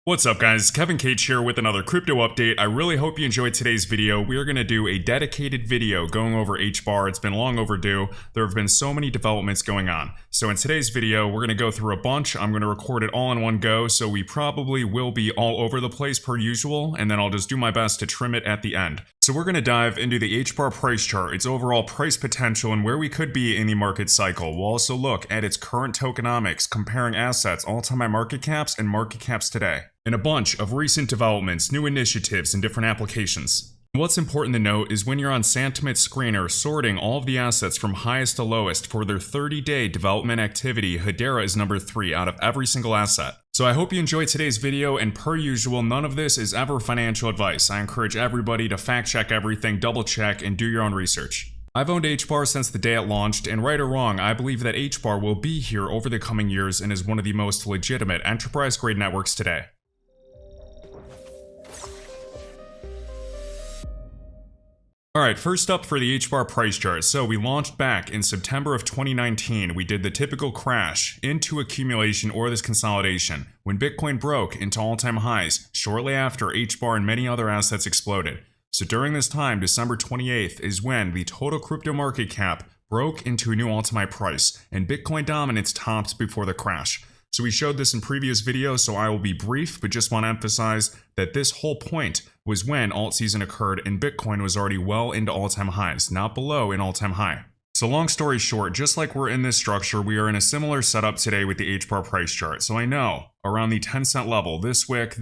What's up guys, Kevin Cage here with another crypto update. I really hope you enjoyed today's video. We are going to do a dedicated video going over HBAR. It's been long overdue. There have been so many developments going on. So in today's video, we're going to go through a bunch. I'm going to record it all in one go, so we probably will be all over the place per usual, and then I'll just do my best to trim it at the end. So we're going to dive into the HBAR price chart, its overall price potential, and where we could be in the market cycle. We'll also look at its current tokenomics, comparing assets, all-time high market caps, and market caps today, and a bunch of recent developments, new initiatives, and different applications. What's important to note is when you're on Sentiment Screener sorting all of the assets from highest to lowest for their 30-day development activity, Hedera is number 3 out of every single asset. So I hope you enjoyed today's video, and per usual, none of this is ever financial advice. I encourage everybody to fact check everything, double check, and do your own research. I've owned HBAR since the day it launched, and right or wrong, I believe that HBAR will be here over the coming years and is one of the most legitimate enterprise-grade networks today. Alright, first up for the HBAR price chart. So we launched back in September of 2019. We did the typical crash into accumulation or this consolidation when Bitcoin broke into all-time highs. Shortly after, HBAR and many other assets exploded. So during this time, December 28th, is when the total crypto market cap broke into a new all-time high price, and Bitcoin dominance topped before the crash. So we showed this in previous videos, so I will be brief, but just want to emphasize that this whole point was when alt season occurred and Bitcoin was already well into all-time highs, not below an all-time high. So long story short, just like we're in this structure, we are in a similar setup today with the HBAR price chart. So I know, around the 10-cent level, this wick,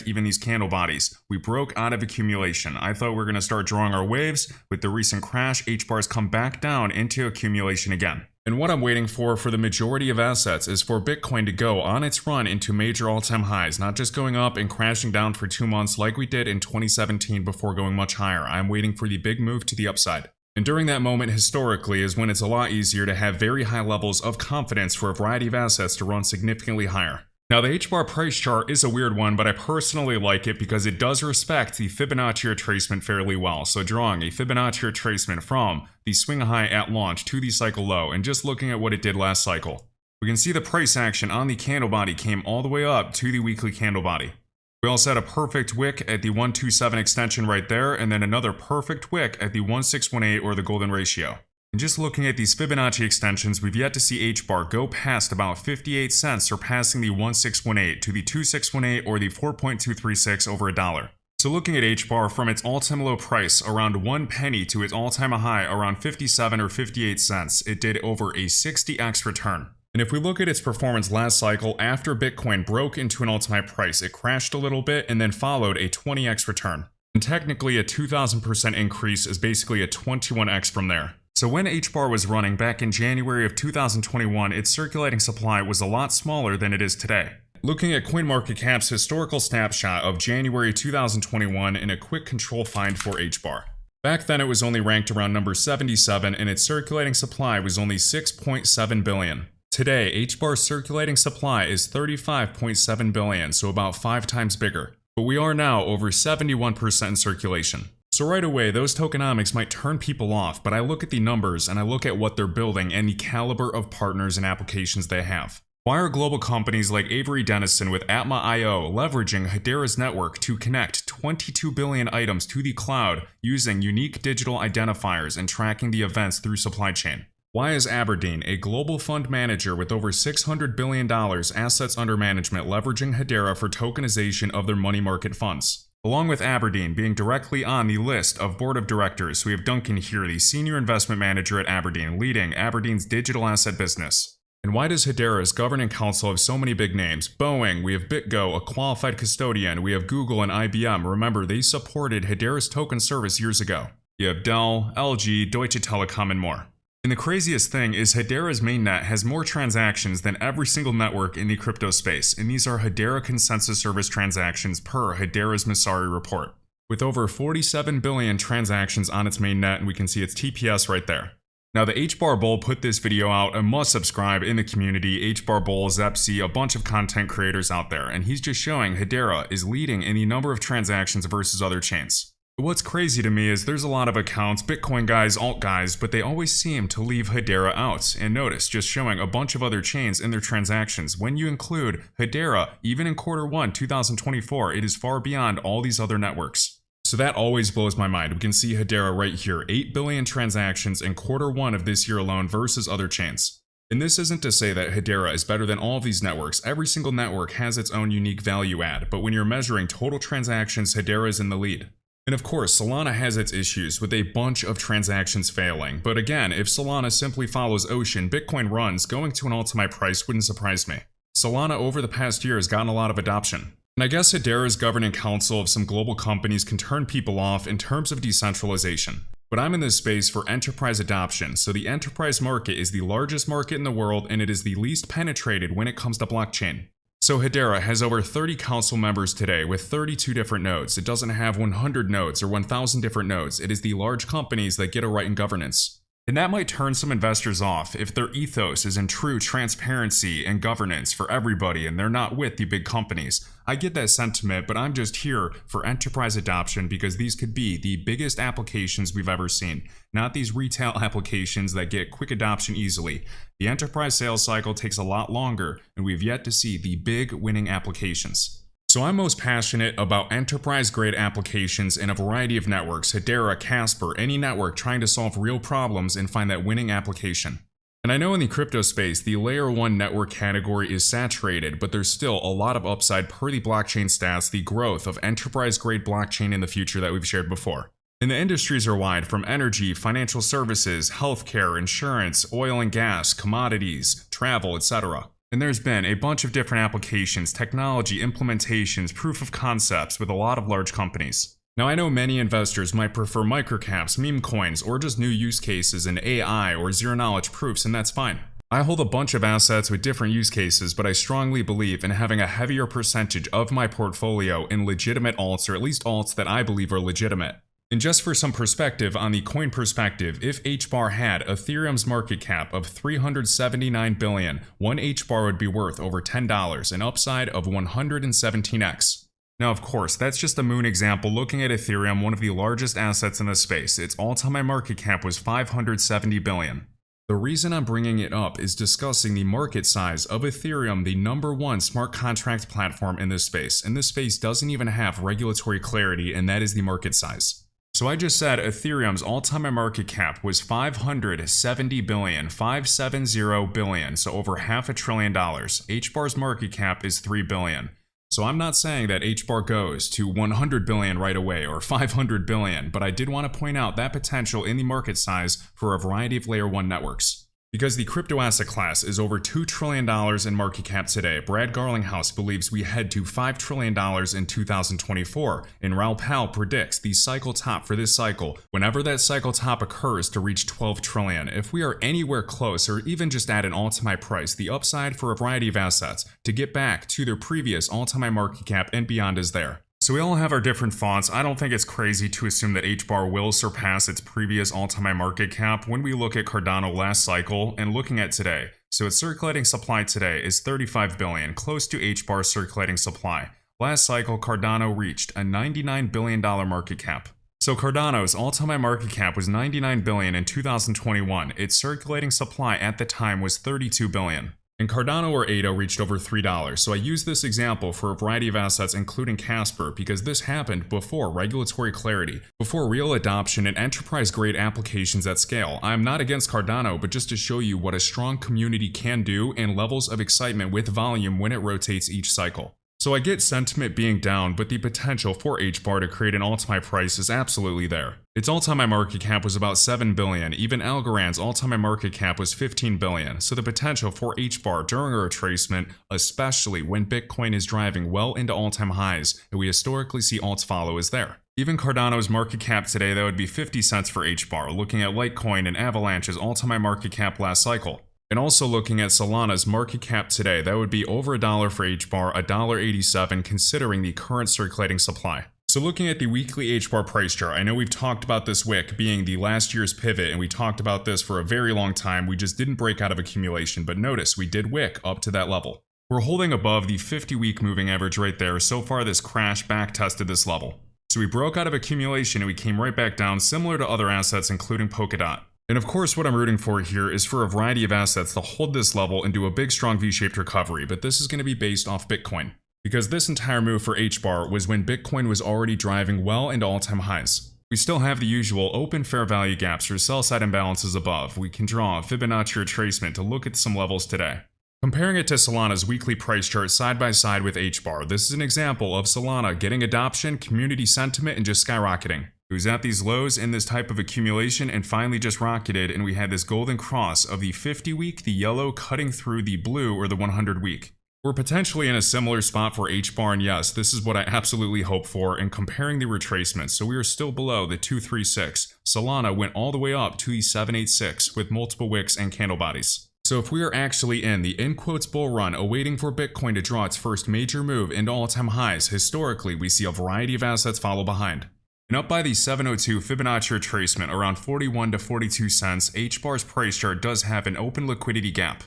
even these candle bodies, we broke out of accumulation. I thought we were going to start drawing our waves. With the recent crash, HBAR's come back down into accumulation again. And what I'm waiting for the majority of assets is for Bitcoin to go on its run into major all-time highs, not just going up and crashing down for 2 months like we did in 2017 before going much higher. I'm waiting for the big move to the upside. And during that moment historically is when it's a lot easier to have very high levels of confidence for a variety of assets to run significantly higher. Now the HBAR price chart is a weird one, but I personally like it because it does respect the Fibonacci retracement fairly well. So drawing a Fibonacci retracement from the swing high at launch to the cycle low, and just looking at what it did last cycle, we can see the price action on the candle body came all the way up to the weekly candle body. We also had a perfect wick at the 127 extension right there, and then another perfect wick at the 1618 or the golden ratio. And just looking at these Fibonacci extensions, we've yet to see HBAR go past about 58 cents, surpassing the 1618 to the 2618 or the 4.236 over $1. So looking at HBAR from its all-time low price around 1 penny to its all-time high around 57 or 58 cents, it did over a 60x return. And if we look at its performance last cycle, after Bitcoin broke into an all-time high price, it crashed a little bit and then followed a 20x return. And technically a 2000% increase is basically a 21x from there. So when HBAR was running back in January of 2021, its circulating supply was a lot smaller than it is today. Looking at CoinMarketCap's historical snapshot of January 2021 in a quick control find for HBAR. Back then it was only ranked around number 77 and its circulating supply was only 6.7 billion. Today, HBAR's circulating supply is 35.7 billion, so about 5 times bigger. But we are now over 71% in circulation. So right away, those tokenomics might turn people off, but I look at the numbers and I look at what they're building and the caliber of partners and applications they have. Why are global companies like Avery Dennison with Atma.io leveraging Hedera's network to connect 22 billion items to the cloud using unique digital identifiers and tracking the events through supply chain? Why is Aberdeen, a global fund manager with over $600 billion assets under management, leveraging Hedera for tokenization of their money market funds? Along with Aberdeen being directly on the list of board of directors, we have Duncan here, the senior investment manager at Aberdeen, leading Aberdeen's digital asset business. And why does Hedera's governing council have so many big names? Boeing, we have BitGo, a qualified custodian, we have Google and IBM. Remember, they supported Hedera's token service years ago. You have Dell, LG, Deutsche Telekom, and more. And the craziest thing is Hedera's mainnet has more transactions than every single network in the crypto space, and these are Hedera consensus service transactions per Hedera's Messari report. With over 47 billion transactions on its mainnet, and we can see its TPS right there. Now the HBAR Bull put this video out, a must subscribe in the community. HBAR Bull, Zepsi, a bunch of content creators out there, and he's just showing Hedera is leading in the number of transactions versus other chains. What's crazy to me is there's a lot of accounts, Bitcoin guys, alt guys, but they always seem to leave Hedera out. And notice, just showing a bunch of other chains in their transactions. When you include Hedera, even in Q1 2024, it is far beyond all these other networks. So that always blows my mind. We can see Hedera right here, 8 billion transactions in Q1 of this year alone versus other chains. And this isn't to say that Hedera is better than all of these networks. Every single network has its own unique value add, but when you're measuring total transactions, Hedera is in the lead. And of course, Solana has its issues with a bunch of transactions failing. But again, if Solana simply follows Ocean, Bitcoin runs, going to an all-time price wouldn't surprise me. Solana over the past year has gotten a lot of adoption. And I guess Hedera's governing council of some global companies can turn people off in terms of decentralization. But I'm in this space for enterprise adoption, so the enterprise market is the largest market in the world and it is the least penetrated when it comes to blockchain. So Hedera has over 30 council members today with 32 different nodes. It doesn't have 100 nodes or 1,000 different nodes. It is the large companies that get a right in governance. And that might turn some investors off if their ethos is in true transparency and governance for everybody and they're not with the big companies. I get that sentiment, but I'm just here for enterprise adoption because these could be the biggest applications we've ever seen, not these retail applications that get quick adoption easily. The enterprise sales cycle takes a lot longer, and we've yet to see the big winning applications. So I'm most passionate about enterprise-grade applications in a variety of networks, Hedera, Casper, any network trying to solve real problems and find that winning application. And I know in the crypto space, the layer 1 network category is saturated, but there's still a lot of upside per the blockchain stats, the growth of enterprise-grade blockchain in the future that we've shared before. And the industries are wide, from energy, financial services, healthcare, insurance, oil and gas, commodities, travel, etc. And there's been a bunch of different applications, technology, implementations, proof of concepts with a lot of large companies. Now I know many investors might prefer microcaps, meme coins, or just new use cases in AI or zero knowledge proofs, and that's fine. I hold a bunch of assets with different use cases, but I strongly believe in having a heavier percentage of my portfolio in legitimate alts, or at least alts that I believe are legitimate. And just for some perspective on the coin perspective, if HBAR had Ethereum's market cap of $379 billion, one HBAR would be worth over $10, an upside of 117x. Now of course, that's just a moon example looking at Ethereum, one of the largest assets in the space. Its all-time market cap was $570 billion. The reason I'm bringing it up is discussing the market size of Ethereum, the #1 smart contract platform in this space. And this space doesn't even have regulatory clarity, and that is the market size. So I just said Ethereum's all-time market cap was $570 billion, $570 billion, so over $500 billion. HBAR's market cap is $3 billion. So I'm not saying that HBAR goes to $100 billion right away or $500 billion, but I did want to point out that potential in the market size for a variety of layer 1 networks. Because the crypto asset class is over $2 trillion in market cap today, Brad Garlinghouse believes we head to $5 trillion in 2024, and Raoul Pal predicts the cycle top for this cycle, whenever that cycle top occurs, to reach $12 trillion. If we are anywhere close, or even just at an all-time price, the upside for a variety of assets to get back to their previous all-time market cap and beyond is there. So we all have our different thoughts. I don't think it's crazy to assume that HBAR will surpass its previous all-time market cap when we look at Cardano last cycle and looking at today. So its circulating supply today is 35 billion, close to HBAR's circulating supply. Last cycle, Cardano reached a $99 billion market cap. So Cardano's all-time market cap was $99 billion in 2021. Its circulating supply at the time was $32 billion. And Cardano or ADO reached over $3. So I use this example for a variety of assets including Casper because this happened before regulatory clarity, before real adoption and enterprise-grade applications at scale. I'm not against Cardano, but just to show you what a strong community can do and levels of excitement with volume when it rotates each cycle. So I get sentiment being down, but the potential for HBAR to create an all-time price is absolutely there. Its all-time market cap was about $7 billion, even Algorand's all-time market cap was $15 billion, so the potential for HBAR during a retracement, especially when Bitcoin is driving well into all-time highs, and we historically see alts follow, is there. Even Cardano's market cap today, that would be 50 cents for HBAR, looking at Litecoin and Avalanche's all-time market cap last cycle. And also looking at Solana's market cap today, that would be over $1 for HBAR, $1.87 considering the current circulating supply. So looking at the weekly HBAR price chart, I know we've talked about this wick being the last year's pivot, and we talked about this for a very long time. We just didn't break out of accumulation, but notice we did wick up to that level. We're holding above the 50-week moving average right there. So far this crash back tested this level. So we broke out of accumulation and we came right back down, similar to other assets including Polkadot. And of course what I'm rooting for here is for a variety of assets to hold this level and do a big strong V-shaped recovery, but this is going to be based off Bitcoin. Because this entire move for HBAR was when Bitcoin was already driving well into all-time highs. We still have the usual open fair value gaps or sell-side imbalances above. We can draw a Fibonacci retracement to look at some levels today. Comparing it to Solana's weekly price chart side by side with HBAR, this is an example of Solana getting adoption, community sentiment, and just skyrocketing. It was at these lows in this type of accumulation and finally just rocketed, and we had this golden cross of the 50-week, the yellow cutting through the blue or the 100-week. We're potentially in a similar spot for HBAR, and yes, this is what I absolutely hope for in comparing the retracements. So we are still below the 236. Solana went all the way up to the 786 with multiple wicks and candle bodies. So if we are actually in the in quotes bull run awaiting for Bitcoin to draw its first major move into all-time highs, historically we see a variety of assets follow behind. And up by the 702 Fibonacci retracement around 41 to 42 cents, HBAR's price chart does have an open liquidity gap.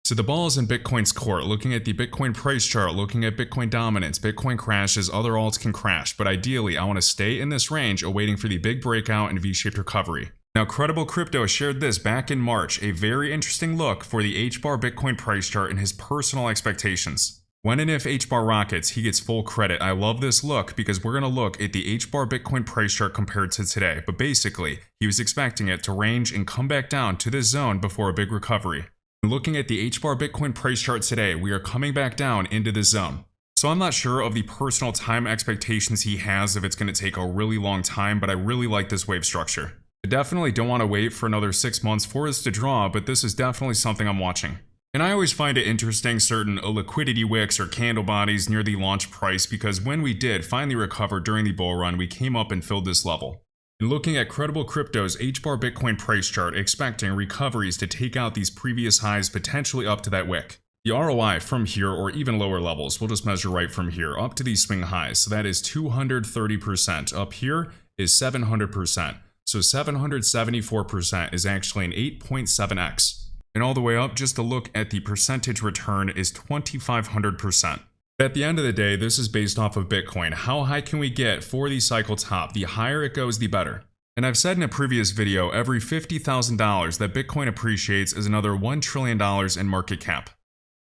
So the ball is in Bitcoin's court, looking at the Bitcoin price chart, looking at Bitcoin dominance, Bitcoin crashes, other alts can crash, but ideally I want to stay in this range awaiting for the big breakout and V-shaped recovery. Now Credible Crypto shared this back in March, a very interesting look for the HBAR Bitcoin price chart and his personal expectations. When and if HBAR rockets, he gets full credit. I love this look because we're going to look at the HBAR Bitcoin price chart compared to today, but basically, he was expecting it to range and come back down to this zone before a big recovery. Looking at the HBAR Bitcoin price chart today, we are coming back down into this zone. So I'm not sure of the personal time expectations he has if it's going to take a really long time, but I really like this wave structure. I definitely don't want to wait for another 6 months for this to draw, but this is definitely something I'm watching. And I always find it interesting certain liquidity wicks or candle bodies near the launch price because when we did finally recover during the bull run, we came up and filled this level. And looking at Credible Crypto's HBAR Bitcoin price chart, expecting recoveries to take out these previous highs potentially up to that wick. The ROI from here or even lower levels, we'll just measure right from here up to these swing highs. So that is 230%. Up here is 700%. So 774% is actually an 8.7x. And all the way up, just to look at the percentage return, is 2,500%. At the end of the day, this is based off of Bitcoin. How high can we get for the cycle top? The higher it goes, the better. And I've said in a previous video, every $50,000 that Bitcoin appreciates is another $1 trillion in market cap.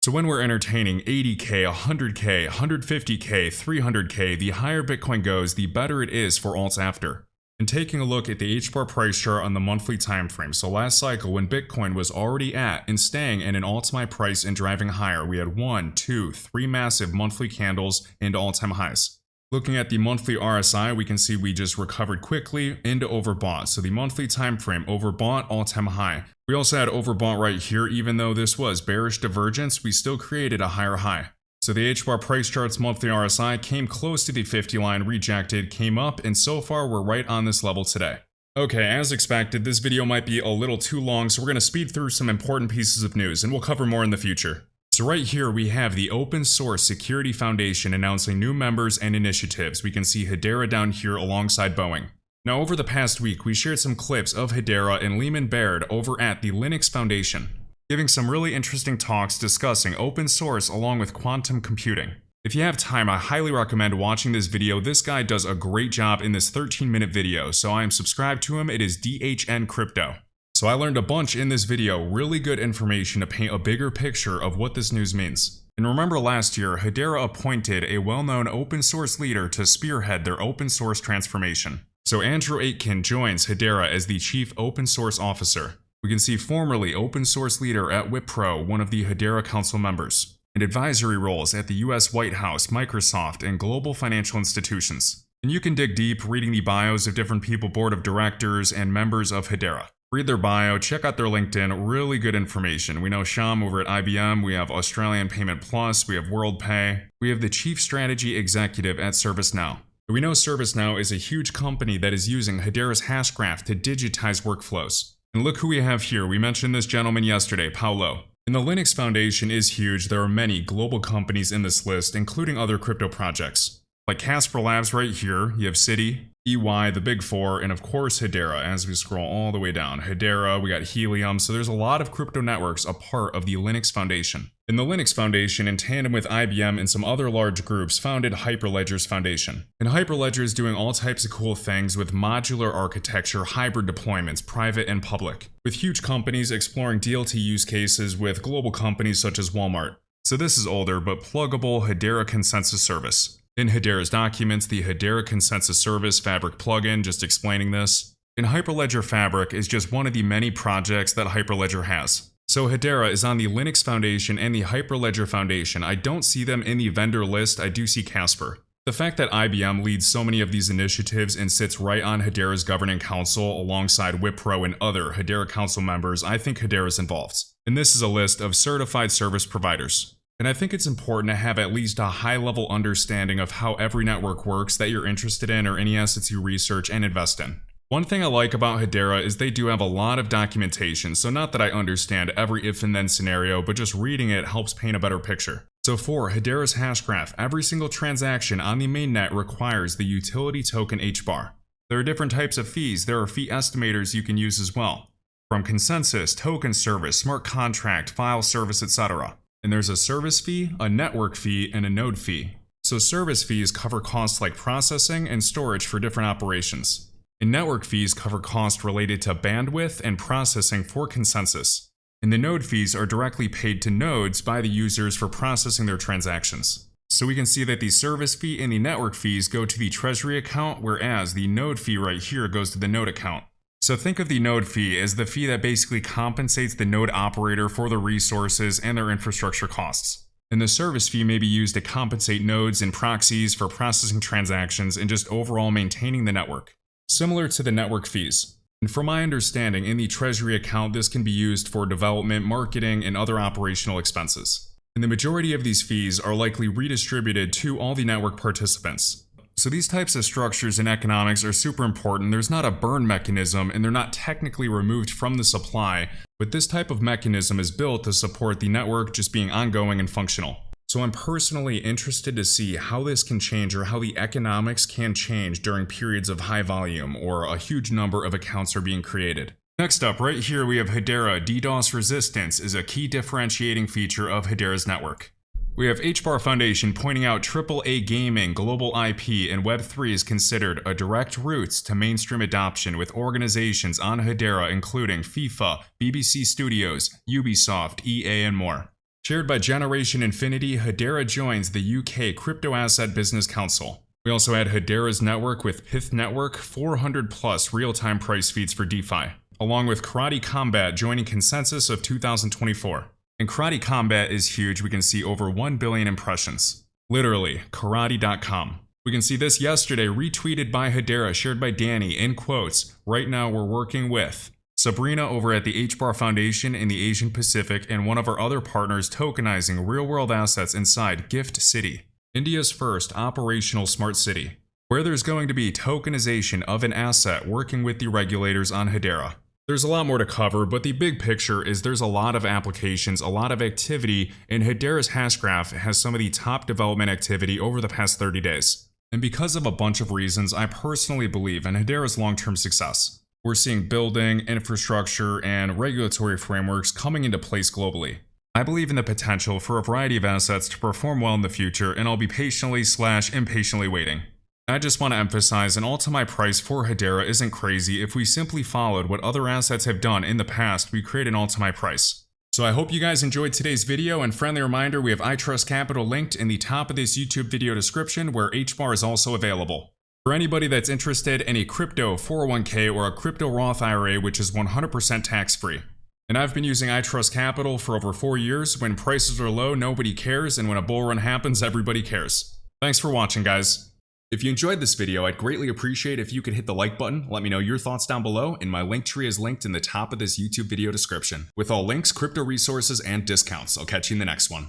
So when we're entertaining 80K, 100K, 150K, 300K, the higher Bitcoin goes, the better it is for alts after. And taking a look at the HBAR price chart on the monthly time frame, so last cycle when Bitcoin was already at and staying in an all-time price and driving higher, we had 1, 2, 3 massive monthly candles into all-time highs. Looking at the monthly RSI, we can see we just recovered quickly into overbought. So the monthly time frame, overbought, all-time high. We also had overbought right here, even though this was bearish divergence, we still created a higher high. So the HBAR price chart's monthly RSI came close to the 50 line, rejected, came up, and so far we're right on this level today. Okay, as expected, this video might be a little too long, so we're going to speed through some important pieces of news, and we'll cover more in the future. So right here we have the Open Source Security Foundation announcing new members and initiatives. We can see Hedera down here alongside Boeing. Now over the past week, we shared some clips of Hedera and Lehman Baird over at the Linux Foundation, giving some really interesting talks discussing open source along with quantum computing. If you have time, I highly recommend watching this video. This guy does a great job in this 13-minute video, so I am subscribed to him. It is DHN Crypto. So I learned a bunch in this video, really good information to paint a bigger picture of what this news means. And remember last year, Hedera appointed a well-known open source leader to spearhead their open source transformation. So Andrew Aitken joins Hedera as the Chief Open Source Officer. We can see formerly open source leader at Wipro, one of the Hedera council members, and advisory roles at the US White House, Microsoft, and global financial institutions. And you can dig deep reading the bios of different people, board of directors, and members of Hedera. Read their bio, check out their LinkedIn, really good information. We know Sham over at IBM, we have Australian Payment Plus, we have WorldPay, we have the Chief Strategy Executive at ServiceNow. We know ServiceNow is a huge company that is using Hedera's Hashgraph to digitize workflows. And look who we have here. We mentioned this gentleman yesterday, Paulo. And the Linux Foundation is huge. There are many global companies in this list, including other crypto projects. Like Casper Labs right here, you have Citi, EY, the Big Four, and of course Hedera as we scroll all the way down. Hedera, we got Helium, so there's a lot of crypto networks a part of the Linux Foundation. And the Linux Foundation, in tandem with IBM and some other large groups, founded Hyperledger's foundation. And Hyperledger is doing all types of cool things with modular architecture, hybrid deployments, private and public, with huge companies exploring DLT use cases with global companies such as Walmart. So this is older but pluggable Hedera consensus service. In Hedera's documents, the Hedera consensus service Fabric plugin, just explaining this. And Hyperledger Fabric is just one of the many projects that Hyperledger has. So Hedera is on the Linux Foundation and the Hyperledger Foundation. I don't see them in the vendor list, I do see Casper. The fact that IBM leads so many of these initiatives and sits right on Hedera's governing council alongside Wipro and other Hedera council members, I think Hedera is involved. And this is a list of certified service providers. And I think it's important to have at least a high-level understanding of how every network works that you're interested in or any assets you research and invest in. One thing I like about Hedera is they do have a lot of documentation, so not that I understand every if and then scenario, but just reading it helps paint a better picture. So for Hedera's hash graph, every single transaction on the mainnet requires the utility token HBAR. There are different types of fees. There are fee estimators you can use as well, from consensus, token service, smart contract, file service, etc. And there's a service fee, a network fee, and a node fee. So service fees cover costs like processing and storage for different operations. And network fees cover costs related to bandwidth and processing for consensus. And the node fees are directly paid to nodes by the users for processing their transactions. So we can see that the service fee and the network fees go to the treasury account, whereas the node fee right here goes to the node account. So think of the node fee as the fee that basically compensates the node operator for the resources and their infrastructure costs. And the service fee may be used to compensate nodes and proxies for processing transactions and just overall maintaining the network. Similar to the network fees. And from my understanding, in the treasury account, this can be used for development, marketing, and other operational expenses. And the majority of these fees are likely redistributed to all the network participants. So these types of structures in economics are super important. There's not a burn mechanism, and they're not technically removed from the supply, but this type of mechanism is built to support the network just being ongoing and functional. So I'm personally interested to see how this can change or how the economics can change during periods of high volume or a huge number of accounts are being created. Next up, right here we have Hedera. DDoS resistance is a key differentiating feature of Hedera's network. We have HBAR Foundation pointing out AAA gaming, global IP, and Web3 is considered a direct route to mainstream adoption with organizations on Hedera including FIFA, BBC Studios, Ubisoft, EA, and more. Shared by Generation Infinity, Hedera joins the UK Crypto Asset Business Council. We also had Hedera's network with Pith Network, 400 plus real-time price feeds for DeFi, along with Karate Combat joining consensus of 2024. And Karate Combat is huge. We can see over 1 billion impressions. Literally, karate.com. We can see this yesterday retweeted by Hedera, shared by Danny, in quotes, "Right now we're working with Sabrina over at the HBAR Foundation in the Asian Pacific and one of our other partners tokenizing real-world assets inside Gift City, India's first operational smart city, where there's going to be tokenization of an asset working with the regulators on Hedera." There's a lot more to cover, but the big picture is there's a lot of applications, a lot of activity, and Hedera's hash graph has some of the top development activity over the past 30 days. And because of a bunch of reasons, I personally believe in Hedera's long-term success. We're seeing building, infrastructure, and regulatory frameworks coming into place globally. I believe in the potential for a variety of assets to perform well in the future, and I'll be patiently/impatiently waiting. I just want to emphasize an all-time price for Hedera isn't crazy. If we simply followed what other assets have done in the past, we create an all-time price. So I hope you guys enjoyed today's video, and friendly reminder, we have iTrustCapital linked in the top of this YouTube video description where HBAR is also available. For anybody that's interested in a crypto 401k or a crypto Roth IRA, which is 100% tax-free. And I've been using iTrustCapital for over 4 years. When prices are low, nobody cares, and when a bull run happens, everybody cares. Thanks for watching, guys. If you enjoyed this video, I'd greatly appreciate if you could hit the like button, let me know your thoughts down below, and my link tree is linked in the top of this YouTube video description, with all links, crypto resources, and discounts. I'll catch you in the next one.